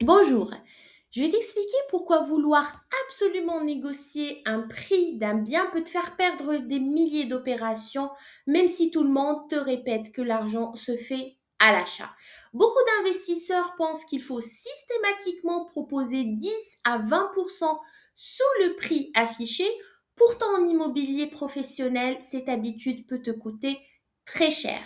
Bonjour, je vais t'expliquer pourquoi vouloir absolument négocier un prix d'un bien peut te faire perdre des milliers d'opérations, même si tout le monde te répète que l'argent se fait à l'achat. Beaucoup d'investisseurs pensent qu'il faut systématiquement proposer 10 à 20% sous le prix affiché. Pourtant, en immobilier professionnel, cette habitude peut te coûter très cher.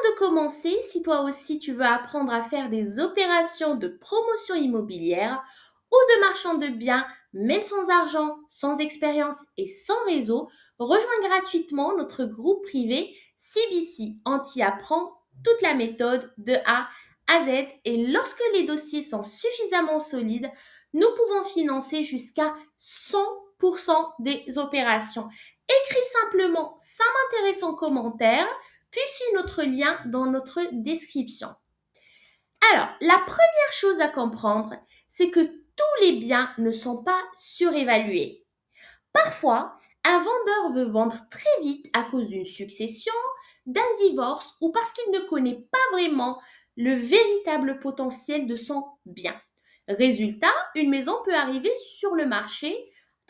De commencer, si toi aussi tu veux apprendre à faire des opérations de promotion immobilière ou de marchand de biens, même sans argent, sans expérience et sans réseau, rejoins gratuitement notre groupe privé CBC. On t'y apprend toute la méthode de A à Z et lorsque les dossiers sont suffisamment solides, nous pouvons financer jusqu'à 100% des opérations. Écris simplement ça m'intéresse en commentaire puis suis notre lien dans notre description. Alors, la première chose à comprendre, c'est que tous les biens ne sont pas surévalués. Parfois, un vendeur veut vendre très vite à cause d'une succession, d'un divorce ou parce qu'il ne connaît pas vraiment le véritable potentiel de son bien. Résultat, une maison peut arriver sur le marché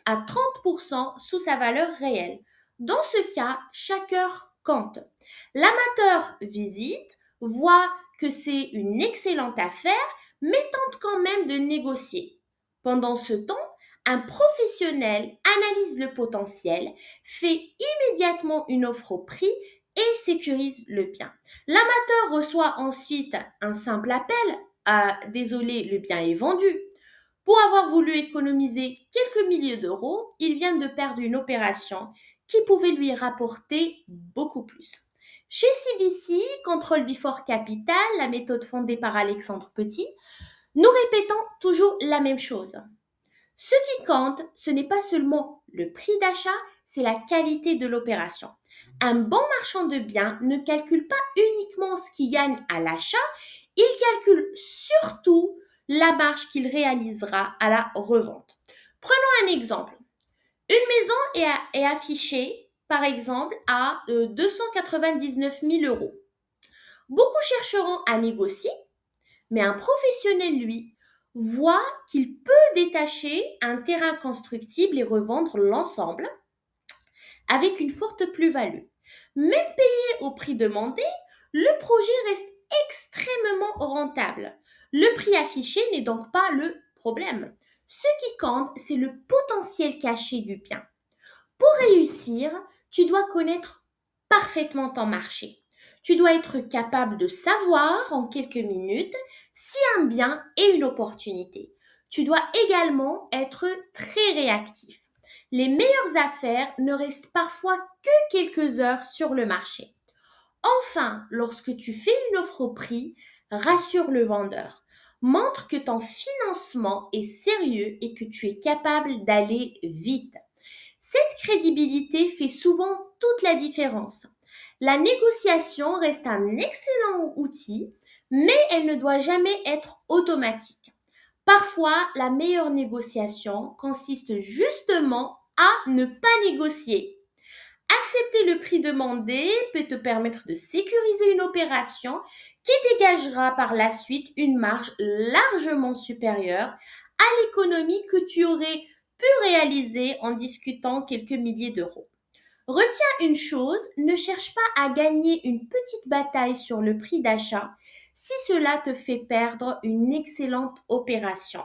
à 30% sous sa valeur réelle. Dans ce cas, chaque heure compte. L'amateur visite, voit que c'est une excellente affaire, mais tente quand même de négocier. Pendant ce temps, un professionnel analyse le potentiel, fait immédiatement une offre au prix et sécurise le bien. L'amateur reçoit ensuite un simple appel désolé, le bien est vendu. Pour avoir voulu économiser quelques milliers d'euros, il vient de perdre une opération qui pouvait lui rapporter beaucoup plus. Chez CVC, Control Before Capital, la méthode fondée par Alexandre Petit, nous répétons toujours la même chose. Ce qui compte, ce n'est pas seulement le prix d'achat, c'est la qualité de l'opération. Un bon marchand de biens ne calcule pas uniquement ce qu'il gagne à l'achat, il calcule surtout la marge qu'il réalisera à la revente. Prenons un exemple. Une maison est affichée, par exemple, à 299 000 euros. Beaucoup chercheront à négocier, mais un professionnel, lui, voit qu'il peut détacher un terrain constructible et revendre l'ensemble avec une forte plus-value. Même payé au prix demandé, le projet reste extrêmement rentable. Le prix affiché n'est donc pas le problème. Ce qui compte, c'est le potentiel caché du bien. Pour réussir, tu dois connaître parfaitement ton marché. Tu dois être capable de savoir en quelques minutes si un bien est une opportunité. Tu dois également être très réactif. Les meilleures affaires ne restent parfois que quelques heures sur le marché. Enfin, lorsque tu fais une offre au prix, rassure le vendeur. Montre que ton financement est sérieux et que tu es capable d'aller vite. Cette crédibilité fait souvent toute la différence. La négociation reste un excellent outil, mais elle ne doit jamais être automatique. Parfois, la meilleure négociation consiste justement à ne pas négocier. Accepter le prix demandé peut te permettre de sécuriser une opération qui dégagera par la suite une marge largement supérieure à l'économie que tu aurais pu réaliser en discutant quelques milliers d'euros. Retiens une chose, ne cherche pas à gagner une petite bataille sur le prix d'achat si cela te fait perdre une excellente opération.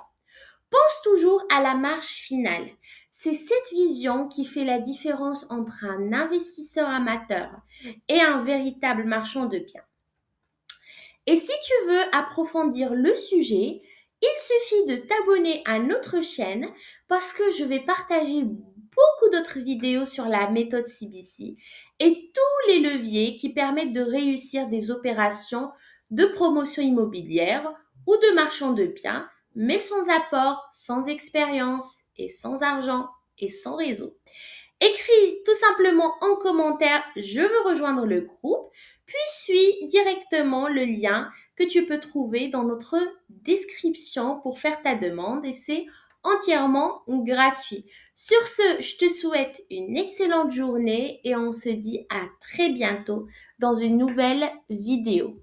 Pense toujours à la marge finale. C'est cette vision qui fait la différence entre un investisseur amateur et un véritable marchand de biens. Et si tu veux approfondir le sujet, il suffit de t'abonner à notre chaîne parce que je vais partager beaucoup d'autres vidéos sur la méthode CBC et tous les leviers qui permettent de réussir des opérations de promotion immobilière ou de marchand de biens, même sans apport, sans expérience et sans argent et sans réseau. Écris tout simplement en commentaire je veux rejoindre le groupe, puis suis directement le lien que tu peux trouver dans notre description pour faire ta demande et c'est entièrement gratuit. Sur ce, je te souhaite une excellente journée et on se dit à très bientôt dans une nouvelle vidéo.